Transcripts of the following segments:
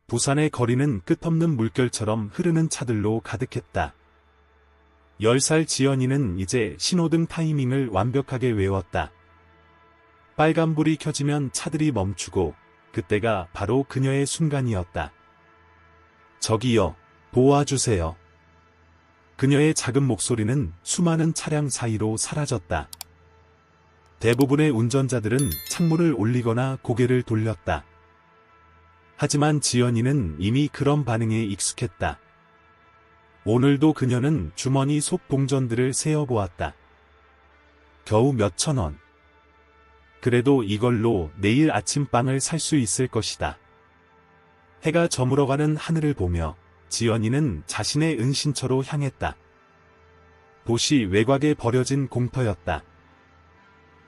부산의 거리는 끝없는 물결처럼 흐르는 차들로 가득했다. 10살 지연이는 이제 신호등 타이밍을 완벽하게 외웠다. 빨간불이 켜지면 차들이 멈추고 그때가 바로 그녀의 순간이었다. 저기요, 도와주세요. 그녀의 작은 목소리는 수많은 차량 사이로 사라졌다. 대부분의 운전자들은 창문을 올리거나 고개를 돌렸다. 하지만 지연이는 이미 그런 반응에 익숙했다. 오늘도 그녀는 주머니 속 동전들을 세어보았다. 겨우 몇천 원. 그래도 이걸로 내일 아침빵을 살 수 있을 것이다. 해가 저물어가는 하늘을 보며 지연이는 자신의 은신처로 향했다. 도시 외곽에 버려진 공터였다.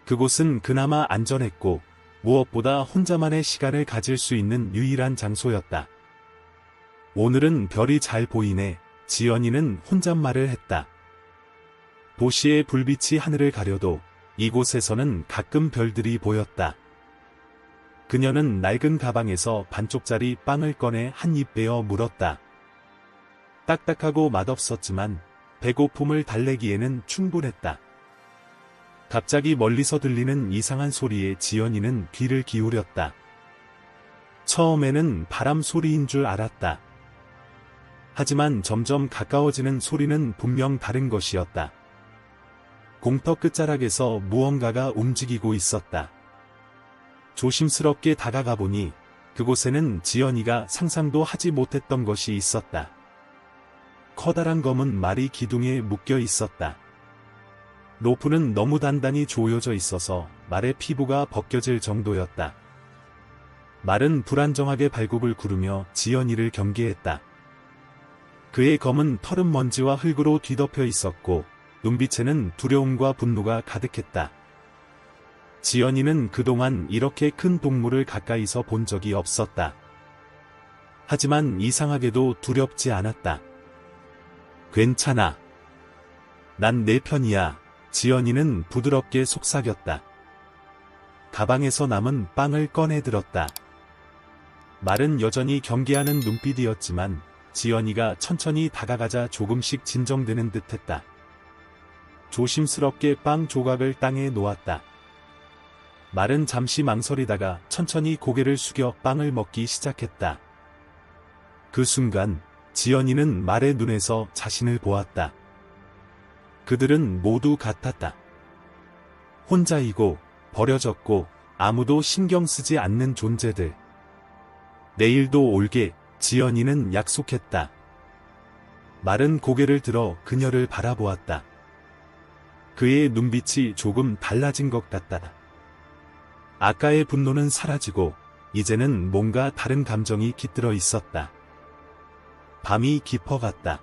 그곳은 그나마 안전했고 무엇보다 혼자만의 시간을 가질 수 있는 유일한 장소였다. 오늘은 별이 잘 보이네. 지연이는 혼잣말을 했다. 도시의 불빛이 하늘을 가려도 이곳에서는 가끔 별들이 보였다. 그녀는 낡은 가방에서 반쪽짜리 빵을 꺼내 한 입 베어 물었다. 딱딱하고 맛없었지만 배고픔을 달래기에는 충분했다. 갑자기 멀리서 들리는 이상한 소리에 지연이는 귀를 기울였다. 처음에는 바람 소리인 줄 알았다. 하지만 점점 가까워지는 소리는 분명 다른 것이었다. 공터 끝자락에서 무언가가 움직이고 있었다. 조심스럽게 다가가 보니 그곳에는 지연이가 상상도 하지 못했던 것이 있었다. 커다란 검은 말이 기둥에 묶여 있었다. 로프는 너무 단단히 조여져 있어서 말의 피부가 벗겨질 정도였다. 말은 불안정하게 발굽을 구르며 지연이를 경계했다. 그의 검은 털은 먼지와 흙으로 뒤덮여 있었고 눈빛에는 두려움과 분노가 가득했다. 지연이는 그동안 이렇게 큰 동물을 가까이서 본 적이 없었다. 하지만 이상하게도 두렵지 않았다. 괜찮아. 난 내 편이야. 지연이는 부드럽게 속삭였다. 가방에서 남은 빵을 꺼내 들었다. 말은 여전히 경계하는 눈빛이었지만 지연이가 천천히 다가가자 조금씩 진정되는 듯했다. 조심스럽게 빵 조각을 땅에 놓았다. 말은 잠시 망설이다가 천천히 고개를 숙여 빵을 먹기 시작했다. 그 순간 지연이는 말의 눈에서 자신을 보았다. 그들은 모두 같았다. 혼자이고 버려졌고 아무도 신경 쓰지 않는 존재들. 내일도 올게, 지연이는 약속했다. 말은 고개를 들어 그녀를 바라보았다. 그의 눈빛이 조금 달라진 것 같다. 아까의 분노는 사라지고 이제는 뭔가 다른 감정이 깃들어 있었다. 밤이 깊어갔다.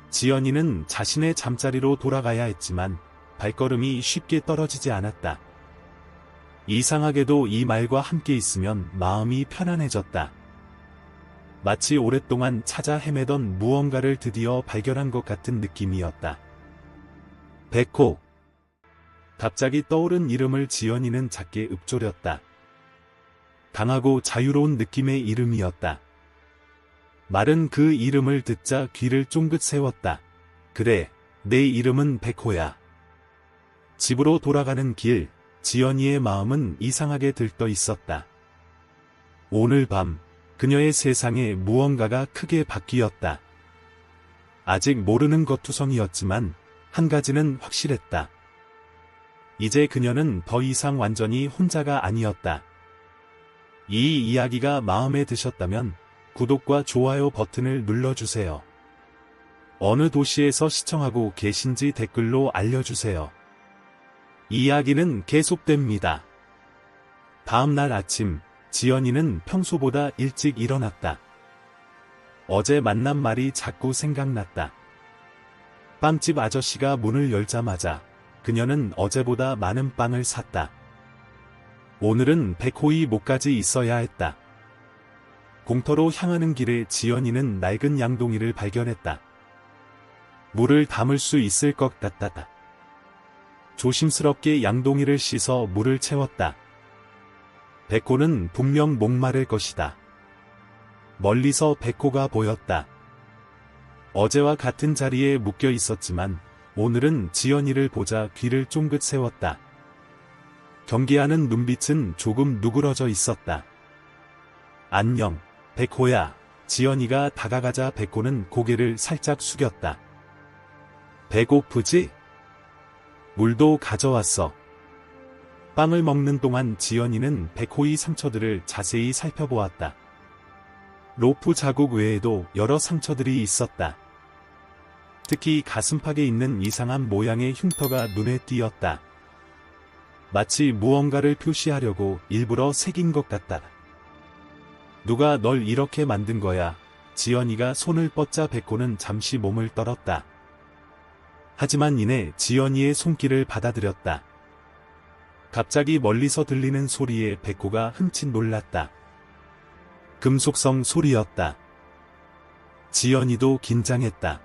지연이는 자신의 잠자리로 돌아가야 했지만 발걸음이 쉽게 떨어지지 않았다. 이상하게도 이 말과 함께 있으면 마음이 편안해졌다. 마치 오랫동안 찾아 헤매던 무언가를 드디어 발견한 것 같은 느낌이었다. 백호. 갑자기 떠오른 이름을 지연이는 작게 읊조렸다. 강하고 자유로운 느낌의 이름이었다. 말은 그 이름을 듣자 귀를 쫑긋 세웠다. 그래, 내 이름은 백호야. 집으로 돌아가는 길, 지연이의 마음은 이상하게 들떠 있었다. 오늘 밤, 그녀의 세상에 무언가가 크게 바뀌었다. 아직 모르는 것투성이었지만 한 가지는 확실했다. 이제 그녀는 더 이상 완전히 혼자가 아니었다. 이 이야기가 마음에 드셨다면 구독과 좋아요 버튼을 눌러주세요. 어느 도시에서 시청하고 계신지 댓글로 알려주세요. 이야기는 계속됩니다. 다음 날 아침, 지연이는 평소보다 일찍 일어났다. 어제 만난 말이 자꾸 생각났다. 빵집 아저씨가 문을 열자마자 그녀는 어제보다 많은 빵을 샀다. 오늘은 백호의 목까지 있어야 했다. 공터로 향하는 길에 지연이는 낡은 양동이를 발견했다. 물을 담을 수 있을 것 같았다. 조심스럽게 양동이를 씻어 물을 채웠다. 백호는 분명 목마를 것이다. 멀리서 백호가 보였다. 어제와 같은 자리에 묶여 있었지만 오늘은 지연이를 보자 귀를 쫑긋 세웠다. 경계하는 눈빛은 조금 누그러져 있었다. 안녕, 백호야. 지연이가 다가가자 백호는 고개를 살짝 숙였다. 배고프지? 물도 가져왔어. 빵을 먹는 동안 지연이는 백호의 상처들을 자세히 살펴보았다. 로프 자국 외에도 여러 상처들이 있었다. 특히 가슴팍에 있는 이상한 모양의 흉터가 눈에 띄었다. 마치 무언가를 표시하려고 일부러 새긴 것 같다. 누가 널 이렇게 만든 거야? 지연이가 손을 뻗자 백호는 잠시 몸을 떨었다. 하지만 이내 지연이의 손길을 받아들였다. 갑자기 멀리서 들리는 소리에 백호가 흠칫 놀랐다. 금속성 소리였다. 지연이도 긴장했다.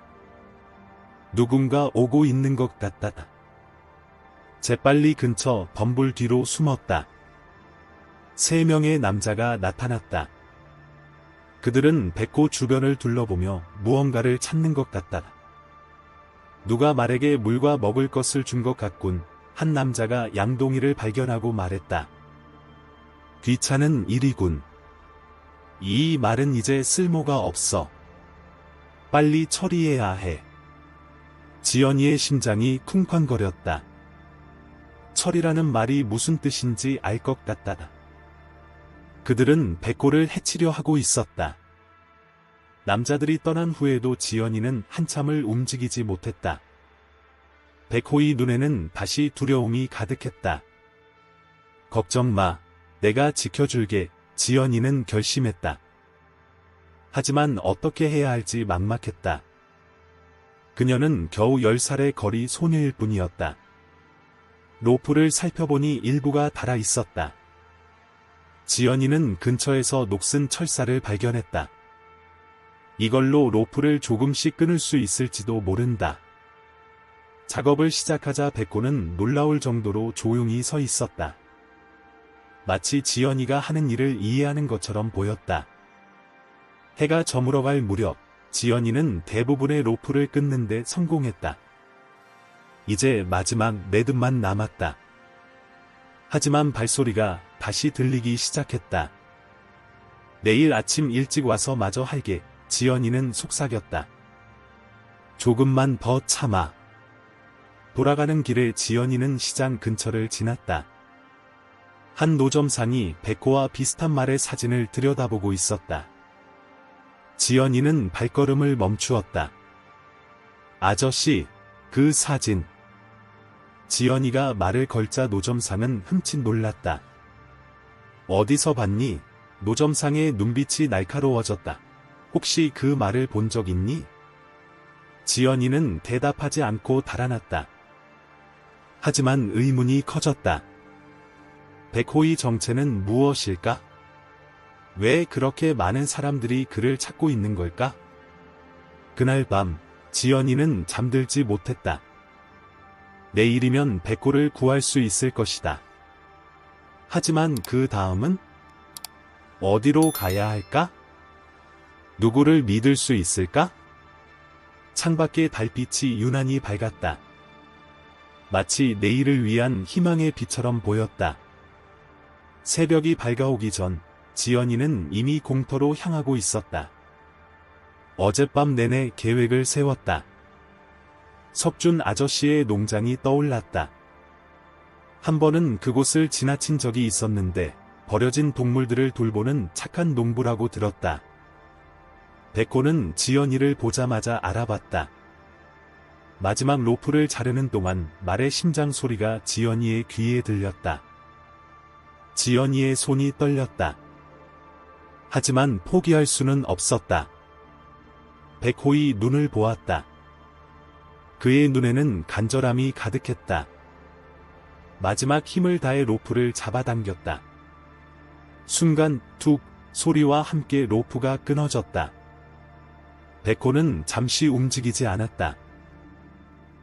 누군가 오고 있는 것 같다. 재빨리 근처 덤불 뒤로 숨었다. 3명의 남자가 나타났다. 그들은 백호 주변을 둘러보며 무언가를 찾는 것 같다. 누가 말에게 물과 먹을 것을 준 것 같군. 한 남자가 양동이를 발견하고 말했다. 귀찮은 일이군. 이 말은 이제 쓸모가 없어. 빨리 처리해야 해. 지연이의 심장이 쿵쾅거렸다. 처리라는 말이 무슨 뜻인지 알 것 같다. 그들은 백호를 해치려 하고 있었다. 남자들이 떠난 후에도 지연이는 한참을 움직이지 못했다. 백호의 눈에는 다시 두려움이 가득했다. 걱정 마. 내가 지켜줄게. 지연이는 결심했다. 하지만 어떻게 해야 할지 막막했다. 그녀는 겨우 10살의 거리 소녀일 뿐이었다. 로프를 살펴보니 일부가 닳아 있었다. 지연이는 근처에서 녹슨 철사를 발견했다. 이걸로 로프를 조금씩 끊을 수 있을지도 모른다. 작업을 시작하자 백호는 놀라울 정도로 조용히 서 있었다. 마치 지연이가 하는 일을 이해하는 것처럼 보였다. 해가 저물어갈 무렵 지연이는 대부분의 로프를 끊는 데 성공했다. 이제 마지막 매듭만 남았다. 하지만 발소리가 다시 들리기 시작했다. 내일 아침 일찍 와서 마저 할게. 지연이는 속삭였다. 조금만 더 참아. 돌아가는 길에 지연이는 시장 근처를 지났다. 한 노점상이 백호와 비슷한 말의 사진을 들여다보고 있었다. 지연이는 발걸음을 멈추었다. 아저씨, 그 사진. 지연이가 말을 걸자 노점상은 흠칫 놀랐다. 어디서 봤니? 노점상의 눈빛이 날카로워졌다. 혹시 그 말을 본 적 있니? 지연이는 대답하지 않고 달아났다. 하지만 의문이 커졌다. 백호의 정체는 무엇일까? 왜 그렇게 많은 사람들이 그를 찾고 있는 걸까? 그날 밤, 지연이는 잠들지 못했다. 내일이면 백호를 구할 수 있을 것이다. 하지만 그 다음은? 어디로 가야 할까? 누구를 믿을 수 있을까? 창밖의 달빛이 유난히 밝았다. 마치 내일을 위한 희망의 빛처럼 보였다. 새벽이 밝아오기 전 지연이는 이미 공터로 향하고 있었다. 어젯밤 내내 계획을 세웠다. 석준 아저씨의 농장이 떠올랐다. 한 번은 그곳을 지나친 적이 있었는데 버려진 동물들을 돌보는 착한 농부라고 들었다. 백호는 지연이를 보자마자 알아봤다. 마지막 로프를 자르는 동안 말의 심장 소리가 지연이의 귀에 들렸다. 지연이의 손이 떨렸다. 하지만 포기할 수는 없었다. 백호의 눈을 보았다. 그의 눈에는 간절함이 가득했다. 마지막 힘을 다해 로프를 잡아당겼다. 순간 툭 소리와 함께 로프가 끊어졌다. 백호는 잠시 움직이지 않았다.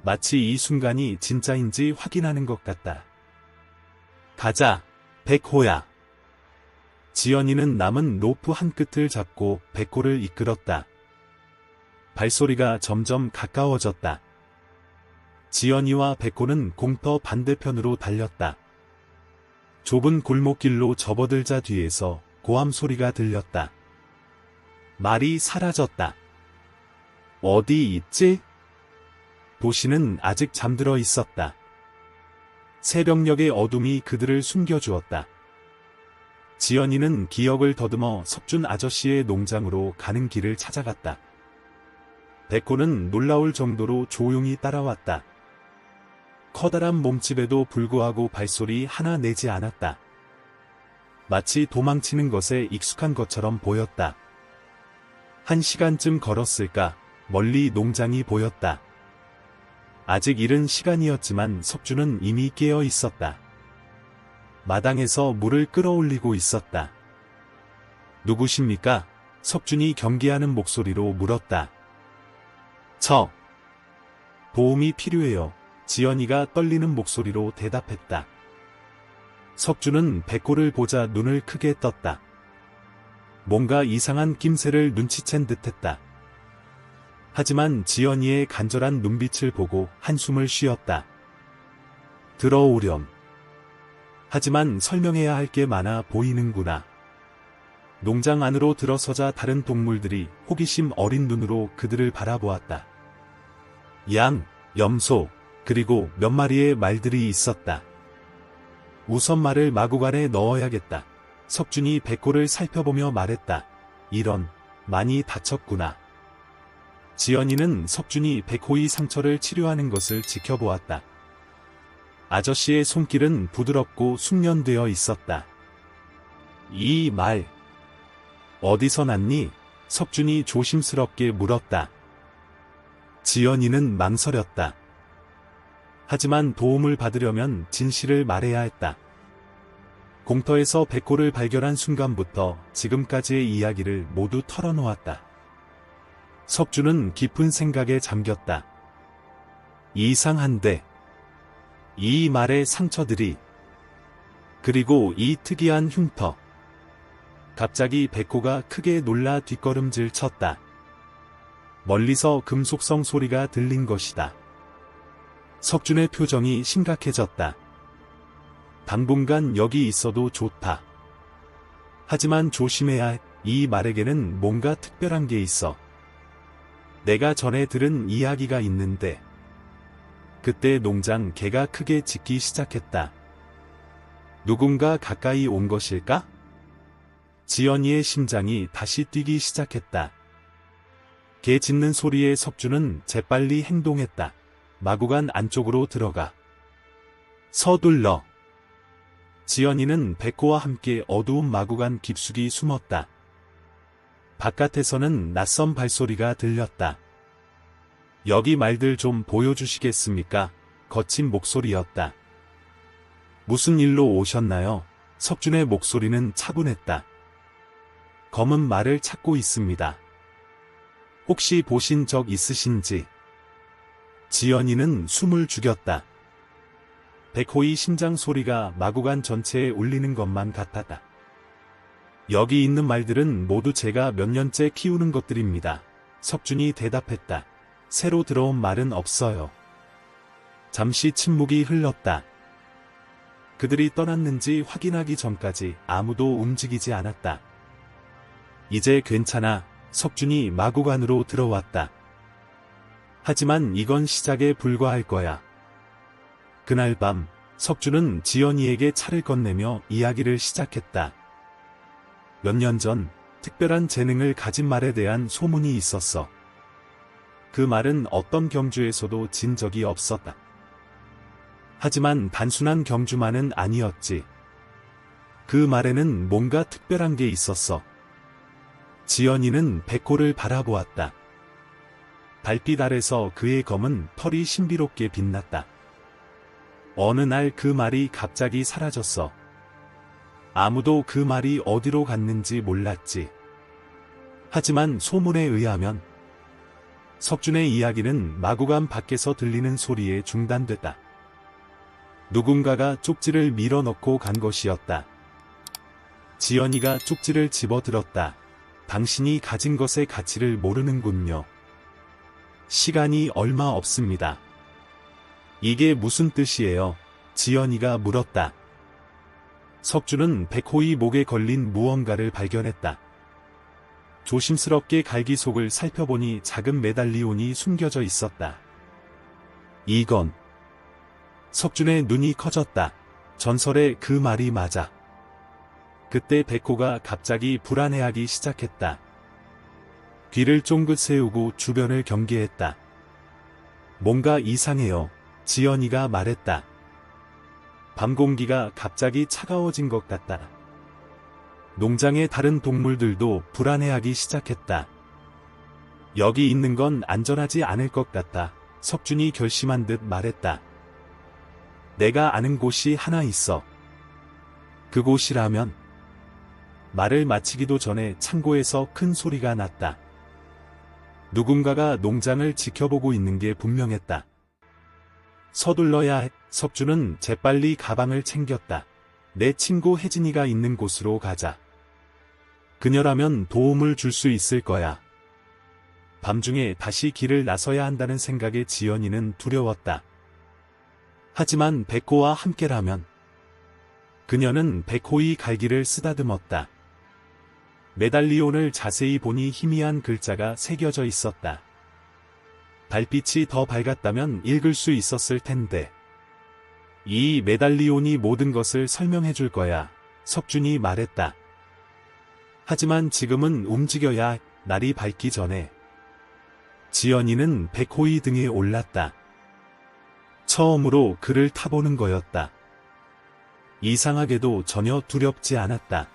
마치 이 순간이 진짜인지 확인하는 것 같다. 가자, 백호야. 지연이는 남은 로프 한 끝을 잡고 백호를 이끌었다. 발소리가 점점 가까워졌다. 지연이와 백호는 공터 반대편으로 달렸다. 좁은 골목길로 접어들자 뒤에서 고함 소리가 들렸다. 말이 사라졌다. 어디 있지? 도시는 아직 잠들어 있었다. 새벽녘의 어둠이 그들을 숨겨주었다. 지연이는 기억을 더듬어 석준 아저씨의 농장으로 가는 길을 찾아갔다. 백호는 놀라울 정도로 조용히 따라왔다. 커다란 몸집에도 불구하고 발소리 하나 내지 않았다. 마치 도망치는 것에 익숙한 것처럼 보였다. 1시간쯤 걸었을까, 멀리 농장이 보였다. 아직 이른 시간이었지만 석준은 이미 깨어 있었다. 마당에서 물을 끌어올리고 있었다. 누구십니까? 석준이 경계하는 목소리로 물었다. 도움이 필요해요. 지연이가 떨리는 목소리로 대답했다. 석준은 백호를 보자 눈을 크게 떴다. 뭔가 이상한 낌새를 눈치챈 듯했다. 하지만 지연이의 간절한 눈빛을 보고 한숨을 쉬었다. 들어오렴. 하지만 설명해야 할 게 많아 보이는구나. 농장 안으로 들어서자 다른 동물들이 호기심 어린 눈으로 그들을 바라보았다. 양, 염소, 그리고 몇 마리의 말들이 있었다. 우선 말을 마구간에 넣어야겠다. 석준이 백호를 살펴보며 말했다. 이런, 많이 다쳤구나. 지연이는 석준이 백호의 상처를 치료하는 것을 지켜보았다. 아저씨의 손길은 부드럽고 숙련되어 있었다. 이 말, 어디서 났니? 석준이 조심스럽게 물었다. 지연이는 망설였다. 하지만 도움을 받으려면 진실을 말해야 했다. 공터에서 백호를 발견한 순간부터 지금까지의 이야기를 모두 털어놓았다. 석준은 깊은 생각에 잠겼다. 이상한데, 이 말의 상처들이, 그리고 이 특이한 흉터. 갑자기 백호가 크게 놀라 뒷걸음질 쳤다. 멀리서 금속성 소리가 들린 것이다. 석준의 표정이 심각해졌다. 당분간 여기 있어도 좋다. 하지만 조심해야 해. 이 말에게는 뭔가 특별한 게 있어. 내가 전에 들은 이야기가 있는데. 그때 농장 개가 크게 짖기 시작했다. 누군가 가까이 온 것일까? 지연이의 심장이 다시 뛰기 시작했다. 개 짖는 소리에 석준은 재빨리 행동했다. 마구간 안쪽으로 들어가. 서둘러. 지연이는 백호와 함께 어두운 마구간 깊숙이 숨었다. 바깥에서는 낯선 발소리가 들렸다. 여기 말들 좀 보여주시겠습니까? 거친 목소리였다. 무슨 일로 오셨나요? 석준의 목소리는 차분했다. 검은 말을 찾고 있습니다. 혹시 보신 적 있으신지? 지연이는 숨을 죽였다. 백호의 심장 소리가 마구간 전체에 울리는 것만 같았다. 여기 있는 말들은 모두 제가 몇 년째 키우는 것들입니다. 석준이 대답했다. 새로 들어온 말은 없어요. 잠시 침묵이 흘렀다. 그들이 떠났는지 확인하기 전까지 아무도 움직이지 않았다. 이제 괜찮아. 석준이 마구간으로 들어왔다. 하지만 이건 시작에 불과할 거야. 그날 밤, 석준은 지연이에게 차를 건네며 이야기를 시작했다. 몇 년 전, 특별한 재능을 가진 말에 대한 소문이 있었어. 그 말은 어떤 경주에서도 진 적이 없었다. 하지만 단순한 경주만은 아니었지. 그 말에는 뭔가 특별한 게 있었어. 지연이는 백호를 바라보았다. 달빛 아래서 그의 검은 털이 신비롭게 빛났다. 어느 날 그 말이 갑자기 사라졌어. 아무도 그 말이 어디로 갔는지 몰랐지. 하지만 소문에 의하면 석준의 이야기는 마구간 밖에서 들리는 소리에 중단됐다. 누군가가 쪽지를 밀어넣고 간 것이었다. 지연이가 쪽지를 집어들었다. 당신이 가진 것의 가치를 모르는군요. 시간이 얼마 없습니다. 이게 무슨 뜻이에요? 지연이가 물었다. 석준은 백호의 목에 걸린 무언가를 발견했다. 조심스럽게 갈기 속을 살펴보니 작은 메달리온이 숨겨져 있었다. 이건... 석준의 눈이 커졌다. 전설의 그 말이 맞아. 그때 백호가 갑자기 불안해하기 시작했다. 귀를 쫑긋 세우고 주변을 경계했다. 뭔가 이상해요. 지연이가 말했다. 밤 공기가 갑자기 차가워진 것 같다. 농장의 다른 동물들도 불안해하기 시작했다. 여기 있는 건 안전하지 않을 것 같다. 석준이 결심한 듯 말했다. 내가 아는 곳이 하나 있어. 그곳이라면... 말을 마치기도 전에 창고에서 큰 소리가 났다. 누군가가 농장을 지켜보고 있는 게 분명했다. 서둘러야 해. 석준은 재빨리 가방을 챙겼다. 내 친구 혜진이가 있는 곳으로 가자. 그녀라면 도움을 줄 수 있을 거야. 밤중에 다시 길을 나서야 한다는 생각에 지연이는 두려웠다. 하지만 백호와 함께라면... 그녀는 백호의 갈기를 쓰다듬었다. 메달리온을 자세히 보니 희미한 글자가 새겨져 있었다. 달빛이 더 밝았다면 읽을 수 있었을 텐데. 이 메달리온이 모든 것을 설명해 줄 거야. 석준이 말했다. 하지만 지금은 움직여야 해. 날이 밝기 전에. 지연이는 백호의 등에 올랐다. 처음으로 그를 타보는 거였다. 이상하게도 전혀 두렵지 않았다.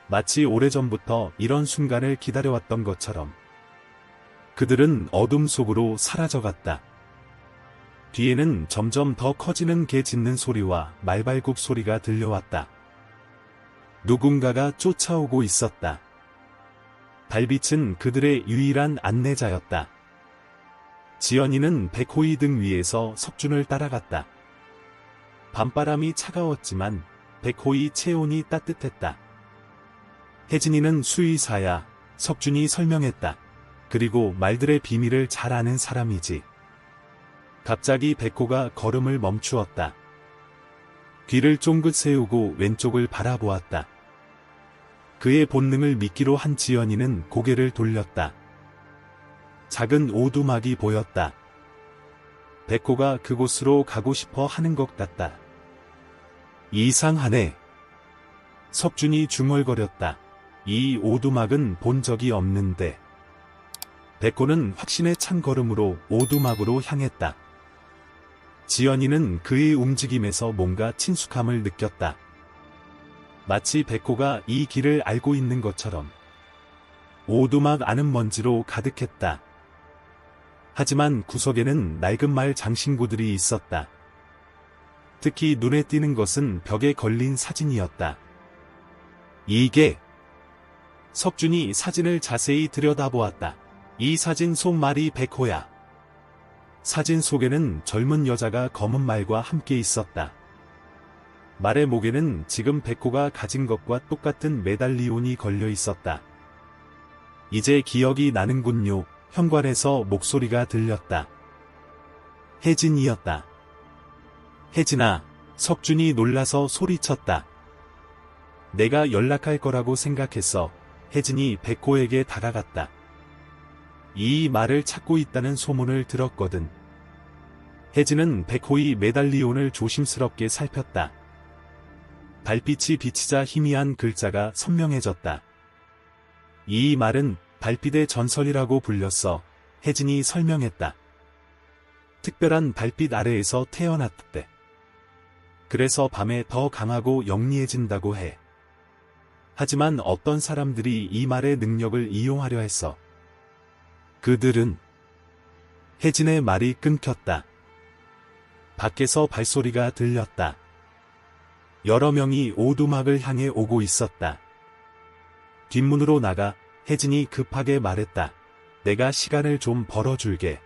마치 오래전부터 이런 순간을 기다려왔던 것처럼. 그들은 어둠 속으로 사라져갔다. 뒤에는 점점 더 커지는 개 짖는 소리와 말발굽 소리가 들려왔다. 누군가가 쫓아오고 있었다. 달빛은 그들의 유일한 안내자였다. 지연이는 백호의 등 위에서 석준을 따라갔다. 밤바람이 차가웠지만 백호의 체온이 따뜻했다. 혜진이는 수의사야. 석준이 설명했다. 그리고 말들의 비밀을 잘 아는 사람이지. 갑자기 백호가 걸음을 멈추었다. 귀를 쫑긋 세우고 왼쪽을 바라보았다. 그의 본능을 믿기로 한 지연이는 고개를 돌렸다. 작은 오두막이 보였다. 백호가 그곳으로 가고 싶어 하는 것 같다. 이상하네. 석준이 중얼거렸다. 이 오두막은 본 적이 없는데. 백호는 확신에 찬 걸음으로 오두막으로 향했다. 지연이는 그의 움직임에서 뭔가 친숙함을 느꼈다. 마치 백호가 이 길을 알고 있는 것처럼. 오두막 안은 먼지로 가득했다. 하지만 구석에는 낡은 말 장신구들이 있었다. 특히 눈에 띄는 것은 벽에 걸린 사진이었다. 이게... 석준이 사진을 자세히 들여다보았다. 이 사진 속 말이 백호야. 사진 속에는 젊은 여자가 검은 말과 함께 있었다. 말의 목에는 지금 백호가 가진 것과 똑같은 메달리온이 걸려 있었다. 이제 기억이 나는군요. 현관에서 목소리가 들렸다. 혜진이었다. 혜진아. 석준이 놀라서 소리쳤다. 내가 연락할 거라고 생각했어. 혜진이 백호에게 다가갔다. 이 말을 찾고 있다는 소문을 들었거든. 혜진은 백호의 메달리온을 조심스럽게 살폈다. 달빛이 비치자 희미한 글자가 선명해졌다. 이 말은 달빛의 전설이라고 불렸어. 혜진이 설명했다. 특별한 달빛 아래에서 태어났대. 그래서 밤에 더 강하고 영리해진다고 해. 하지만 어떤 사람들이 이 말의 능력을 이용하려 했어. 그들은... 혜진의 말이 끊겼다. 밖에서 발소리가 들렸다. 여러 명이 오두막을 향해 오고 있었다. 뒷문으로 나가 혜진이 급하게 말했다. 내가 시간을 좀 벌어줄게.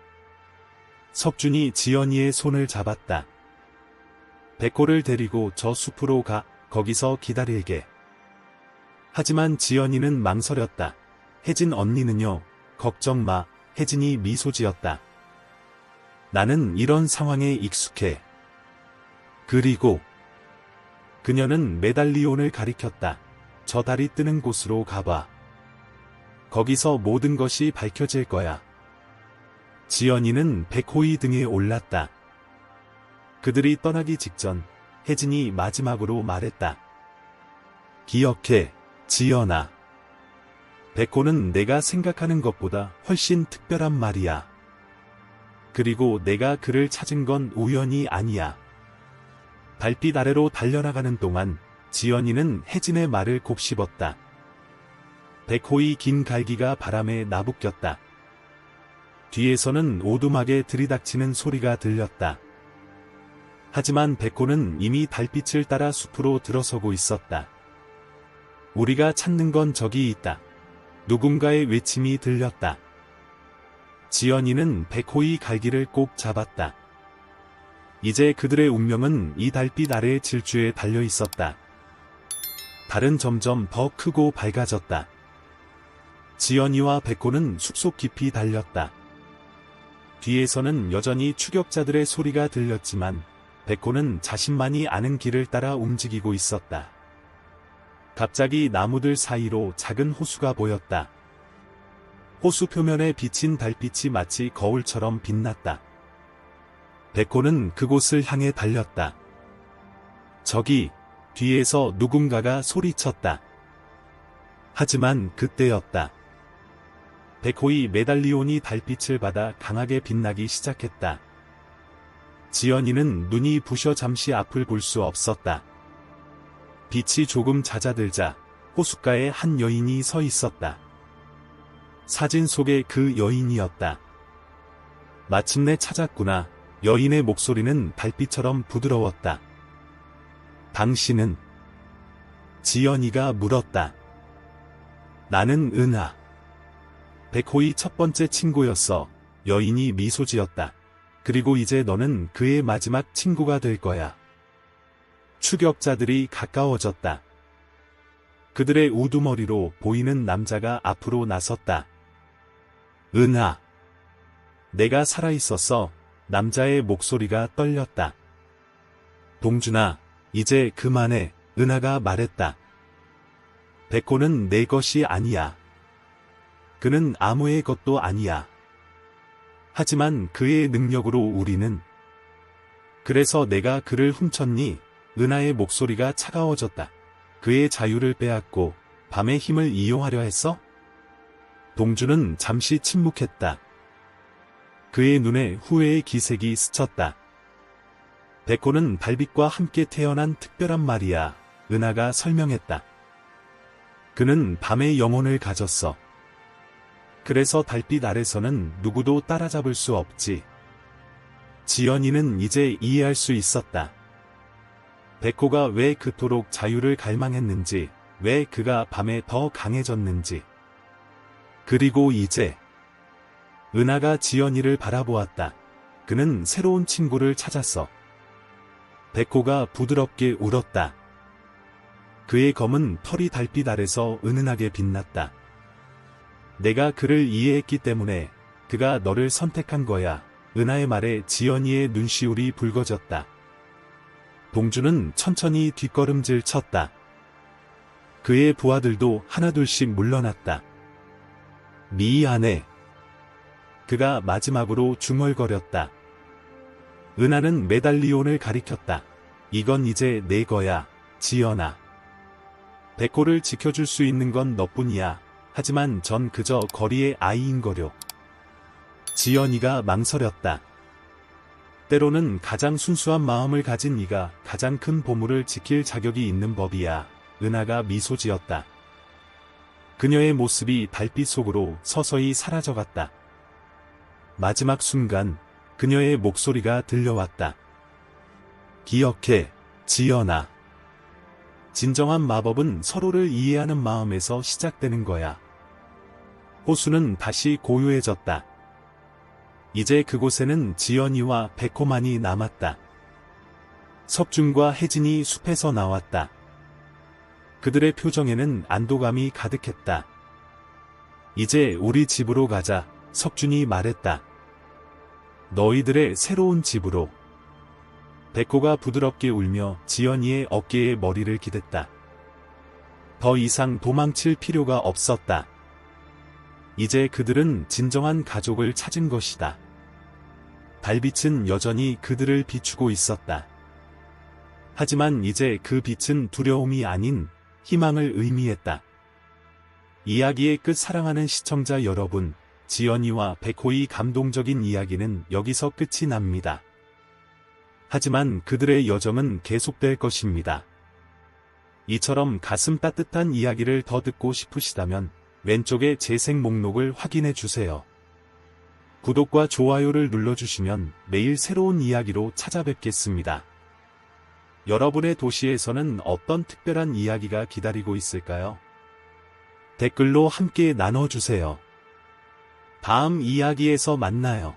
석준이 지연이의 손을 잡았다. 백호를 데리고 저 숲으로 가. 거기서 기다릴게. 하지만 지연이는 망설였다. 혜진 언니는요? 걱정 마. 혜진이 미소 지었다. 나는 이런 상황에 익숙해. 그리고 그녀는 메달리온을 가리켰다. 저 달이 뜨는 곳으로 가봐. 거기서 모든 것이 밝혀질 거야. 지연이는 백호이 등에 올랐다. 그들이 떠나기 직전 혜진이 마지막으로 말했다. 기억해, 지연아. 백호는 내가 생각하는 것보다 훨씬 특별한 말이야. 그리고 내가 그를 찾은 건 우연이 아니야. 달빛 아래로 달려나가는 동안 지연이는 혜진의 말을 곱씹었다. 백호의 긴 갈기가 바람에 나부꼈다. 뒤에서는 오두막에 들이닥치는 소리가 들렸다. 하지만 백호는 이미 달빛을 따라 숲으로 들어서고 있었다. 우리가 찾는 건 저기 있다. 누군가의 외침이 들렸다. 지연이는 백호의 갈기를 꼭 잡았다. 이제 그들의 운명은 이 달빛 아래의 질주에 달려 있었다. 달은 점점 더 크고 밝아졌다. 지연이와 백호는 숲속 깊이 달렸다. 뒤에서는 여전히 추격자들의 소리가 들렸지만 백호는 자신만이 아는 길을 따라 움직이고 있었다. 갑자기 나무들 사이로 작은 호수가 보였다. 호수 표면에 비친 달빛이 마치 거울처럼 빛났다. 백호는 그곳을 향해 달렸다. 저기, 뒤에서 누군가가 소리쳤다. 하지만 그때였다. 백호의 메달리온이 달빛을 받아 강하게 빛나기 시작했다. 지연이는 눈이 부셔 잠시 앞을 볼 수 없었다. 빛이 조금 잦아들자 호숫가에 한 여인이 서 있었다. 사진 속의 그 여인이었다. 마침내 찾았구나. 여인의 목소리는 달빛처럼 부드러웠다. 당신은? 지연이가 물었다. 나는 은하. 백호의 첫 번째 친구였어. 여인이 미소 지었다. 그리고 이제 너는 그의 마지막 친구가 될 거야. 추격자들이 가까워졌다. 그들의 우두머리로 보이는 남자가 앞으로 나섰다. 은하. 내가 살아있었어. 남자의 목소리가 떨렸다. 동준아, 이제 그만해. 은하가 말했다. 백호는 내 것이 아니야. 그는 아무의 것도 아니야. 하지만 그의 능력으로 우리는. 그래서 내가 그를 훔쳤니? 은하의 목소리가 차가워졌다. 그의 자유를 빼앗고 밤의 힘을 이용하려 했어? 동준은 잠시 침묵했다. 그의 눈에 후회의 기색이 스쳤다. 백호는 달빛과 함께 태어난 특별한 말이야. 은하가 설명했다. 그는 밤의 영혼을 가졌어. 그래서 달빛 아래서는 누구도 따라잡을 수 없지. 지연이는 이제 이해할 수 있었다. 백호가 왜 그토록 자유를 갈망했는지, 왜 그가 밤에 더 강해졌는지. 그리고 이제 은하가 지연이를 바라보았다. 그는 새로운 친구를 찾았어. 백호가 부드럽게 울었다. 그의 검은 털이 달빛 아래서 은은하게 빛났다. 내가 그를 이해했기 때문에 그가 너를 선택한 거야. 은하의 말에 지연이의 눈시울이 붉어졌다. 동준은 천천히 뒷걸음질 쳤다. 그의 부하들도 하나둘씩 물러났다. 미안해. 그가 마지막으로 중얼거렸다. 은하는 메달리온을 가리켰다. 이건 이제 내 거야, 지연아. 백호를 지켜줄 수 있는 건 너뿐이야. 하지만 전 그저 거리의 아이인 거려. 지연이가 망설였다. 때로는 가장 순수한 마음을 가진 이가 가장 큰 보물을 지킬 자격이 있는 법이야. 은하가 미소 지었다. 그녀의 모습이 달빛 속으로 서서히 사라져갔다. 마지막 순간 그녀의 목소리가 들려왔다. 기억해, 지연아. 진정한 마법은 서로를 이해하는 마음에서 시작되는 거야. 호수는 다시 고요해졌다. 이제 그곳에는 지연이와 백호만이 남았다. 석준과 혜진이 숲에서 나왔다. 그들의 표정에는 안도감이 가득했다. 이제 우리 집으로 가자, 석준이 말했다. 너희들의 새로운 집으로. 백호가 부드럽게 울며 지연이의 어깨에 머리를 기댔다. 더 이상 도망칠 필요가 없었다. 이제 그들은 진정한 가족을 찾은 것이다. 달빛은 여전히 그들을 비추고 있었다. 하지만 이제 그 빛은 두려움이 아닌 희망을 의미했다. 이야기의 끝. 사랑하는 시청자 여러분, 지연이와 백호의 감동적인 이야기는 여기서 끝이 납니다. 하지만 그들의 여정은 계속될 것입니다. 이처럼 가슴 따뜻한 이야기를 더 듣고 싶으시다면 왼쪽의 재생 목록을 확인해 주세요. 구독과 좋아요를 눌러주시면 매일 새로운 이야기로 찾아뵙겠습니다. 여러분의 도시에서는 어떤 특별한 이야기가 기다리고 있을까요? 댓글로 함께 나눠주세요. 다음 이야기에서 만나요.